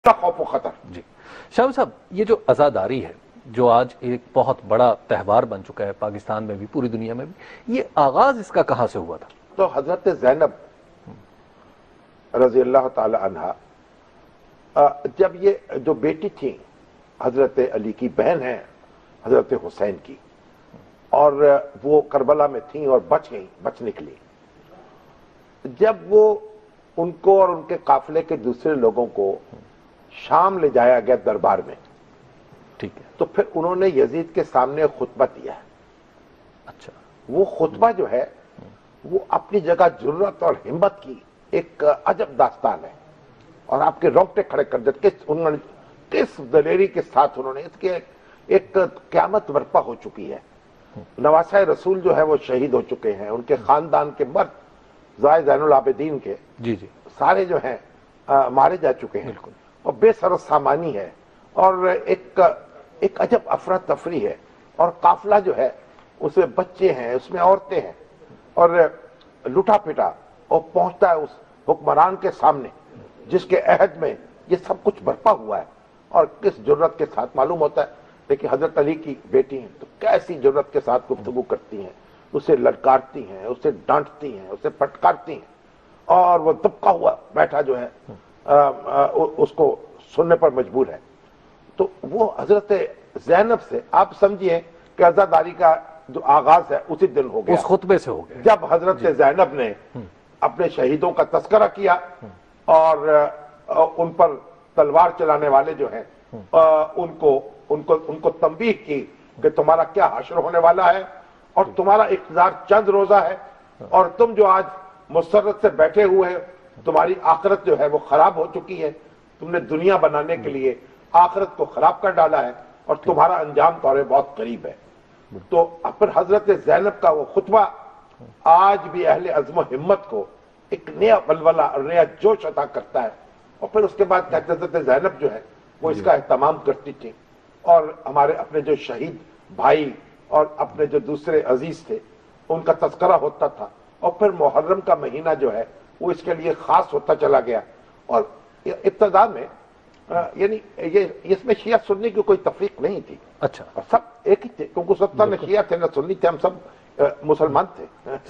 کا خوف و خطر. جی شاہ صاحب، یہ جو عزاداری ہے جو آج ایک بہت بڑا تہوار بن چکا ہے پاکستان میں بھی پوری دنیا میں بھی، یہ آغاز اس کا کہاں سے ہوا تھا؟ تو حضرت زینب رضی اللہ تعالی عنہا جب یہ جو بیٹی تھی حضرت علی کی، بہن ہے حضرت حسین کی، اور وہ کربلا میں تھیں اور بچ نکلی. جب وہ ان کو اور ان کے قافلے کے دوسرے لوگوں کو شام لے جایا گیا دربار میں، ٹھیک ہے، تو پھر انہوں نے یزید کے سامنے خطبہ دیا ہے. اچھا، وہ خطبہ جو ہے وہ اپنی جگہ جرت اور ہمت کی ایک عجب داستان ہے، اور آپ کے رونگٹے کھڑے کر دیتے کہ کس دلیری کے ساتھ انہوں نے اس کے ایک قیامت برپا ہو چکی ہے. نواسہ رسول جو ہے وہ شہید ہو چکے ہیں، ان کے خاندان کے مرد زین العابدین کے جی سارے جو ہیں مارے جا چکے ہیں، اور بے سر سامانی ہے، اور ایک عجب افراتفری ہے، اور قافلہ جو ہے اس میں بچے ہیں، اس میں عورتیں ہیں، اور لٹا پٹا اور پہنچتا ہے اس حکمران کے سامنے جس کے عہد میں یہ سب کچھ برپا ہوا ہے. اور کس جرت کے ساتھ معلوم ہوتا ہے، لیکن حضرت علی کی بیٹی ہیں تو کیسی جرت کے ساتھ گفتگو کرتی ہیں، اسے للکارتی ہیں، اسے ڈانٹتی ہیں، اسے پھٹکارتی ہیں، اور وہ دبکا ہوا بیٹھا جو ہے اس کو سننے پر مجبور ہے. تو وہ حضرت زینب سے آپ سمجھیے کہ عزاداری کا جو آغاز ہے اسی دن ہو گیا، اس خطبے سے ہو گیا جب حضرت زینب نے اپنے شہیدوں کا تذکرہ کیا اور ان پر تلوار چلانے والے جو ہیں ان کو تنبیہ کی کہ تمہارا کیا حشر ہونے والا ہے، اور تمہارا اقتدار چند روزہ ہے، اور تم جو آج مسرت سے بیٹھے ہوئے ہیں تمہاری آخرت جو ہے وہ خراب ہو چکی ہے. تم نے دنیا بنانے کے لیے آخرت کو خراب کر ڈالا ہے، اور تمہارا انجام تو بہت قریب ہے. تو پھر حضرت زینب کا وہ خطبہ آج بھی اہل عزم و ہمت کو ایک نیا ولولہ اور نیا جوش عطا کرتا ہے. اور پھر اس کے بعد حضرت زینب جو ہے وہ اس کا اہتمام کرتی تھی، اور ہمارے اپنے جو شہید بھائی اور اپنے جو دوسرے عزیز تھے ان کا تذکرہ ہوتا تھا. اور پھر محرم کا مہینہ جو ہے وہ اس کے لیے خاص ہوتا چلا گیا. اور ابتدا میں یعنی اس میں شیعہ سنی کی کوئی تفریق نہیں تھی، اچھا، سب ایک ہی تھے، کیونکہ 70 میں شیعہ تھے نہ سنی تھے، ہم سب مسلمان تھے.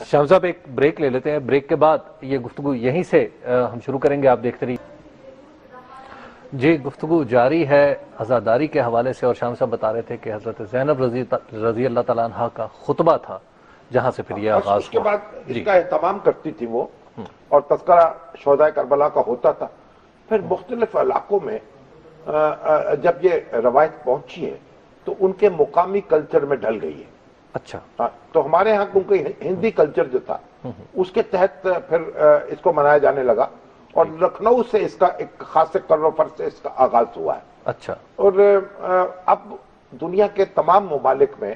شاہ صاحب ایک بریک لے لیتے ہیں، بریک کے بعد یہ گفتگو یہیں سے ہم شروع کریں گے، آپ دیکھتے رہیے. جی گفتگو جاری ہے عزاداری کے حوالے سے، اور شاہ صاحب بتا رہے تھے کہ حضرت زینب رضی اللہ تعالیٰ عنہ کا خطبہ تھا جہاں سے پھر یہ آغاز ہوا. اس کے بعد اس کا اہتمام کرتی تھی وہ، اور تذکرہ شہدائے کربلا کا ہوتا تھا. پھر مختلف علاقوں میں جب یہ روایت پہنچی ہے تو ان کے مقامی کلچر میں ڈھل گئی ہے. اچھا، تو ہمارے ہاں کیونکہ ہندی کلچر جو تھا اس کے تحت پھر اس کو منایا جانے لگا، اور لکھنؤ سے اس کا ایک خاص کروفر سے اس کا آغاز ہوا ہے. اچھا، اور اب دنیا کے تمام ممالک میں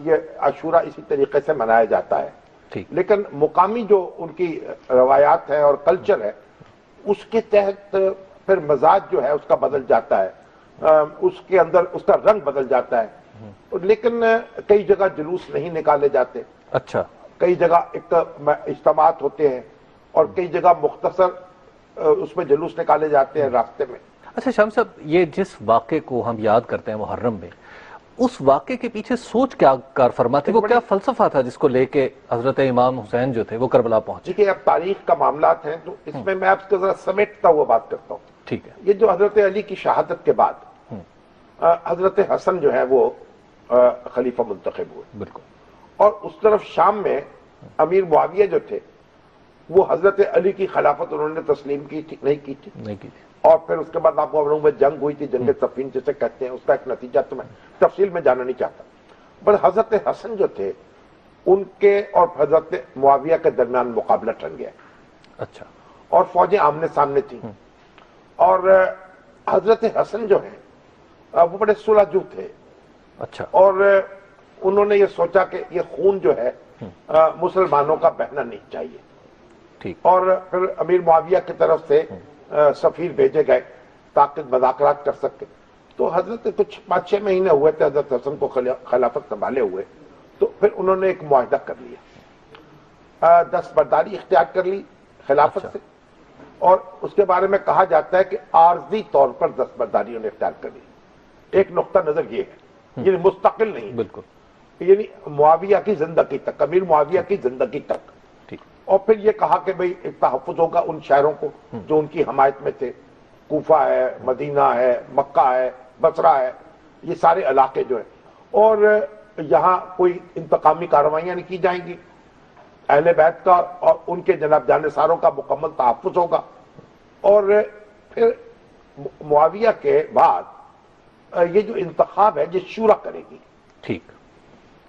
یہ عاشورہ اسی طریقے سے منایا جاتا ہے. لیکن مقامی جو ان کی روایات ہیں اور کلچر ہے اس کے تحت پھر مزاج جو ہے اس کا بدل جاتا ہے، اس کے اندر اس کا رنگ بدل جاتا ہے. لیکن کئی جگہ جلوس نہیں نکالے جاتے، اچھا، کئی جگہ اجتماعات ہوتے ہیں، اور کئی جگہ مختصر اس میں جلوس نکالے جاتے ہیں راستے میں. اچھا شاہ صاحب، یہ جس واقعے کو ہم یاد کرتے ہیں محرم میں، اس واقعے کے پیچھے سوچ کیا کار فرما تھی؟ وہ کیا فلسفہ تھا جس کو لے کے حضرت امام حسین جو تھے وہ کربلا پہنچے؟ دیکھیے اب تاریخ کا معاملات ہیں تو اس میں آپ کو ذرا سمیٹتا ہوا بات کرتا ہوں. ٹھیک ہے. یہ جو حضرت علی کی شہادت کے بعد حضرت حسن جو ہے وہ خلیفہ منتخب ہوئے، بالکل، اور اس طرف شام میں امیر معاویہ جو تھے وہ حضرت علی کی خلافت انہوں نے تسلیم کی تھی نہیں کی تھی. اور پھر اس کے بعد آپ کو میں جنگ ہوئی تھی، جنگ صفین جسے کہتے ہیں، اس کا ایک نتیجہ تو میں تفصیل میں جانا نہیں چاہتا. بس حضرت حسن جو تھے ان کے اور حضرت معاویہ کے درمیان مقابلہ ٹن گیا. اچھا، اور فوجیں آمنے سامنے تھیں، اور حضرت حسن جو ہیں وہ بڑے صلحجو تھے. اچھا، اور انہوں نے یہ سوچا کہ یہ خون جو ہے مسلمانوں کا بہنا نہیں چاہیے. ٹھیک. اور پھر امیر معاویہ کی طرف سے سفیر بھیجے گئے تاکہ مذاکرات کر سکے. تو حضرت کچھ 5-6 مہینے ہوئے تھے حضرت حسن کو خلافت سنبھالے ہوئے، تو پھر انہوں نے ایک معاہدہ کر لیا، دستبرداری اختیار کر لی خلافت سے، اور اس کے بارے میں کہا جاتا ہے کہ عارضی طور پر دستبرداریوں نے اختیار کر لی. ایک نقطہ نظر یہ ہے، یعنی مستقل نہیں، بالکل، یعنی معاویہ کی زندگی تک، امیر معاویہ کی زندگی تک. ٹھیک، اور پھر یہ کہا کہ بھئی ایک تحفظ ہوگا ان شہروں کو جو ان کی حمایت میں تھے، کوفہ ہے، مدینہ ہے، مکہ ہے، بصرہ ہے، یہ سارے علاقے جو ہیں، اور یہاں کوئی انتقامی کارروائیاں نہیں کی جائیں گی، اہل بیت کا اور ان کے جناب جانثاروں کا مکمل تحفظ ہوگا. اور پھر معاویہ کے بعد یہ جو انتخاب ہے یہ شورا کرے گی. ٹھیک،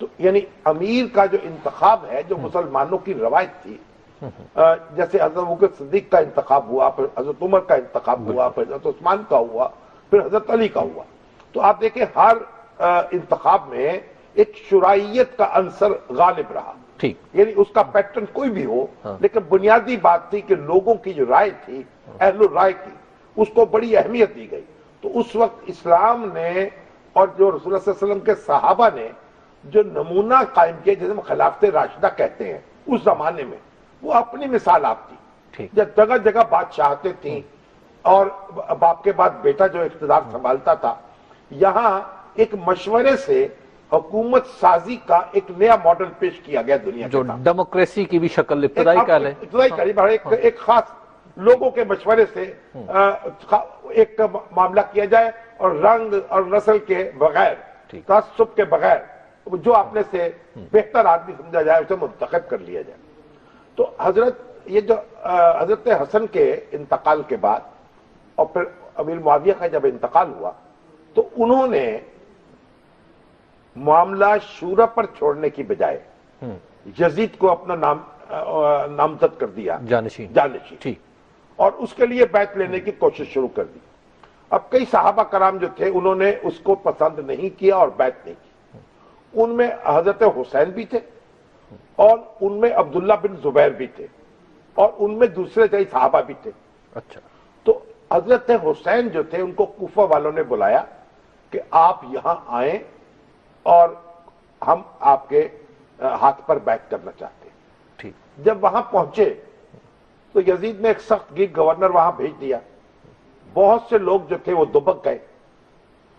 تو یعنی امیر کا جو انتخاب ہے، جو مسلمانوں کی روایت تھی، جیسے حضرت ابوبکر صدیق کا انتخاب ہوا، پھر حضرت عمر کا انتخاب ہوا، پھر حضرت عثمان کا ہوا، پھر حضرت علی کا ہوا. تو آپ دیکھیں ہر انتخاب میں ایک شرائعیت کا عنصر غالب رہا. ٹھیک، یعنی اس کا پیٹرن کوئی بھی ہو، لیکن بنیادی بات تھی کہ لوگوں کی جو رائے تھی، اہل الرائے کی، اس کو بڑی اہمیت دی گئی. تو اس وقت اسلام نے اور جو رسول اللہ صلی اللہ علیہ وسلم کے صحابہ نے جو نمونہ قائم کیا، جسے ہم خلافت راشدہ کہتے ہیں، اس زمانے میں وہ اپنی مثال آپ تھی. ٹھیک، جب جگہ جگہ بادشاہتیں تھیں اور باپ کے بعد بیٹا جو اقتدار سنبھالتا تھا، یہاں ایک مشورے سے حکومت سازی کا ایک نیا ماڈل پیش کیا گیا دنیا کے جو سامنے. ڈیموکریسی کی بھی شکل ابتدائی کال ہے. ابتدائی کال، ایک خاص لوگوں کے مشورے سے ایک معاملہ کیا جائے اور رنگ اور نسل کے بغیر، تعصب کے بغیر، جو اپنے سے بہتر آدمی سمجھا جائے اسے منتخب کر لیا جائے. تو حضرت حسن کے انتقال کے بعد اور پھر امیر معاویہ کا جب انتقال ہوا تو انہوں نے معاملہ شورا پر چھوڑنے کی بجائے یزید کو اپنا نامزد کر دیا، جانشین. ٹھیک، اور اس کے لیے بیعت لینے کی کوشش شروع کر دی. اب کئی صحابہ کرام جو تھے انہوں نے اس کو پسند نہیں کیا اور بیعت نہیں کی. ان میں حضرت حسین بھی تھے اور ان میں عبداللہ بن زبیر بھی تھے اور ان میں دوسرے کئی صحابہ بھی تھے. اچھا، تو حضرت حسین جو تھے ان کو کوفہ والوں نے بلایا کہ آپ یہاں آئیں اور ہم آپ کے ہاتھ پر بیعت کرنا چاہتے ہیں. ٹھیک، جب وہاں پہنچے تو یزید نے ایک سخت گیر گورنر وہاں بھیج دیا. بہت سے لوگ جو تھے وہ دبک گئے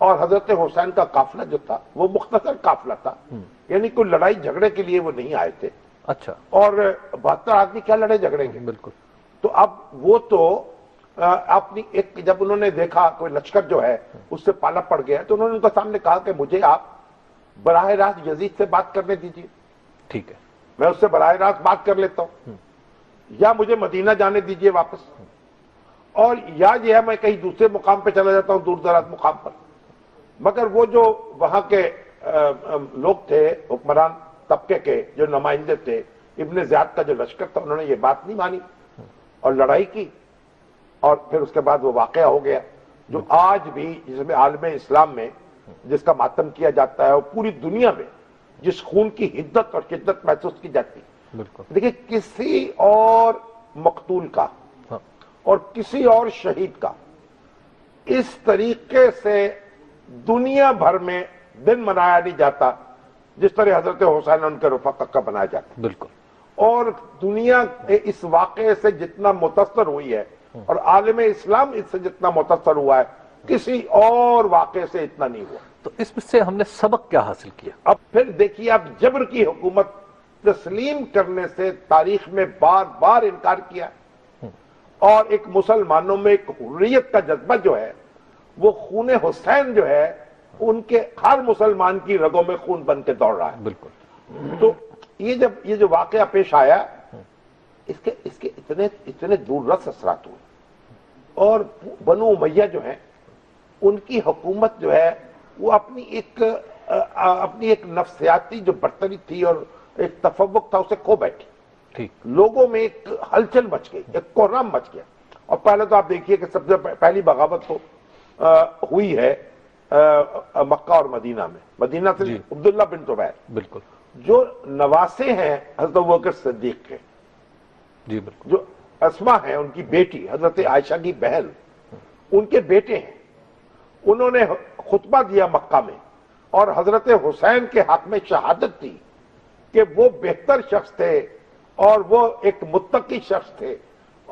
اور حضرت حسین کا قافلہ جو تھا وہ مختصر قافلہ تھا، یعنی کوئی لڑائی جھگڑے کے لیے وہ نہیں آئے تھے. اچھا، اور 72 آدمی کیا لڑے جھگڑیں گے. بالکل. تو اب وہ تو اپنی ایک جب انہوں نے دیکھا کوئی لشکر جو ہے اس سے پالا پڑ گیا تو انہوں نے ان کے سامنے کہا کہ مجھے آپ براہ راست یزید سے بات کرنے دیجیے، ٹھیک ہے، میں اس سے براہ راست بات کر لیتا ہوں، یا مجھے مدینہ جانے دیجیے واپس، اور یا یہ ہے میں کہیں دوسرے مقام پہ چلا جاتا ہوں، دور دراز مقام پر. مگر وہ جو وہاں کے لوگ تھے، حکمران طبقے کے جو نمائندے تھے، ابن زیاد کا جو لشکر تھا، انہوں نے یہ بات نہیں مانی اور لڑائی کی. اور پھر اس کے بعد وہ واقعہ ہو گیا جو آج بھی جس میں عالم اسلام میں جس کا ماتم کیا جاتا ہے اور پوری دنیا میں جس خون کی حدت اور شدت محسوس کی جاتی ہے. بالکل. دیکھیں کسی اور مقتول کا اور کسی اور شہید کا اس طریقے سے دنیا بھر میں دن منایا نہیں جاتا جس طرح حضرت حسین ان کے رفقا کا بنایا جاتا. بالکل. اور دنیا اس واقعے سے جتنا متاثر ہوئی ہے اور عالم اسلام اس سے جتنا متاثر ہوا ہے کسی اور واقعے سے اتنا نہیں ہوا. تو اس سے ہم نے سبق کیا حاصل کیا؟ اب پھر دیکھیے، اب جبر کی حکومت تسلیم کرنے سے تاریخ میں بار بار انکار کیا اور ایک مسلمانوں میں ایک حریت کا جذبہ جو ہے وہ خون حسین جو ہے ان کے ہر مسلمان کی رگوں میں خون بن کے دوڑ رہا ہے. بالکل. تو یہ جو واقعہ پیش آیا اس کے اتنے دور رس اثرات ہوئے اور بنو امیہ جو ہیں ان کی حکومت جو ہے وہ اپنی ایک نفسیاتی جو برتری تھی اور ایک تفوق تھا اسے کھو بیٹھی. ٹھیک. لوگوں میں ایک ہلچل مچ گئی، ایک کوہرام مچ گیا. اور پہلے تو آپ دیکھیے کہ سب سے پہلی بغاوت تو ہوئی ہے مکہ اور مدینہ میں. مدینہ سے عبداللہ بن زبیر، بالکل، جو نواسے ہیں حضرت ابوبکر صدیق کے، جی بالکل، جو اسما ہیں ان کی بیٹی، حضرت عائشہ کی بہن، ان کے بیٹے ہیں. انہوں نے خطبہ دیا مکہ میں اور حضرت حسین کے حق میں شہادت دی کہ وہ بہتر شخص تھے اور وہ ایک متقی شخص تھے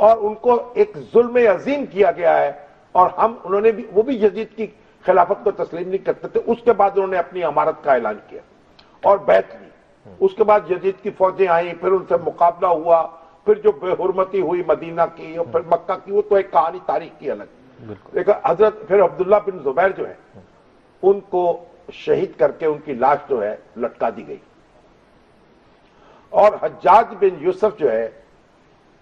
اور ان کو ایک ظلم عظیم کیا گیا ہے، اور انہوں نے بھی، وہ بھی یزید کی خلافت کو تسلیم نہیں کرتے تھے. اس کے بعد انہوں نے اپنی امارت کا اعلان کیا اور بیعت لی. اس کے بعد یزید کی فوجیں آئیں، پھر ان سے مقابلہ ہوا، پھر جو بے حرمتی ہوئی مدینہ کی اور پھر مکہ کی، وہ تو ایک کہانی تاریخ کی الگ. لیکن حضرت پھر عبداللہ بن زبیر جو ہے ان کو شہید کر کے ان کی لاش جو ہے لٹکا دی گئی. اور حجاج بن یوسف جو ہے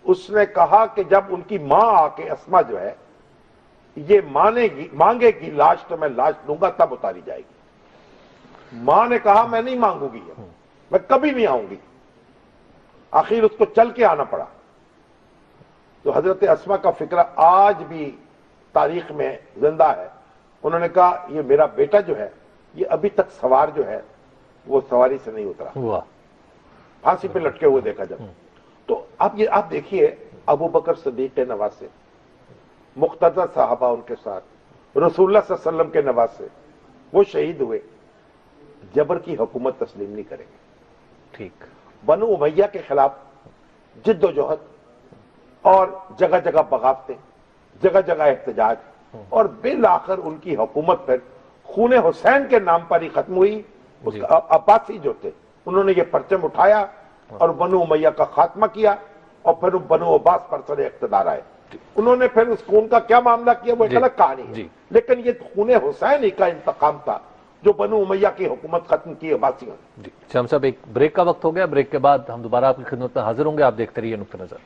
اس نے کہا کہ جب ان کی ماں آ کے اسما جو ہے یہ مانگے گی لاش تو میں لاش دوں گا تب اتاری جائے گی. ماں نے کہا میں نہیں مانگوں گی، میں کبھی نہیں آؤں گی. آخر اس کو چل کے آنا پڑا. تو حضرت اسما کا فکرہ آج بھی تاریخ میں زندہ ہے. انہوں نے کہا یہ میرا بیٹا جو ہے یہ ابھی تک سوار جو ہے وہ سواری سے نہیں اترا، پھانسی پہ لٹکے ہوئے دیکھا جب. تو آپ دیکھیے ابو بکر صدیق کے نواسے، مقتدر صحابہ ان کے ساتھ، رسول اللہ صلی اللہ علیہ وسلم کے نواسے، وہ شہید ہوئے. جبر کی حکومت تسلیم نہیں کریں گے. ٹھیک. بنو امیہ کے خلاف جد و جہد اور جگہ جگہ بغاوتیں، جگہ جگہ احتجاج، اور بالآخر ان کی حکومت پھر خون حسین کے نام پر ہی ختم ہوئی. اس کا عباسی جو تھے انہوں نے یہ پرچم اٹھایا اور بنو امیہ کا خاتمہ کیا، اور پھر بنو عباس پر سر اقتدار آئے. انہوں نے پھر اس خون کا کیا معاملہ کیا وہ ایک الگ کہانی ہے. لیکن یہ خون حسین ہی کا انتقام تھا جو بنو امیہ کی حکومت ختم کی عباسیوں نے. جی شام صاحب، ایک بریک کا وقت ہو گیا. بریک کے بعد ہم دوبارہ آپ کی خدمت میں حاضر ہوں گے. آپ دیکھتے رہیے نقطہ نظر.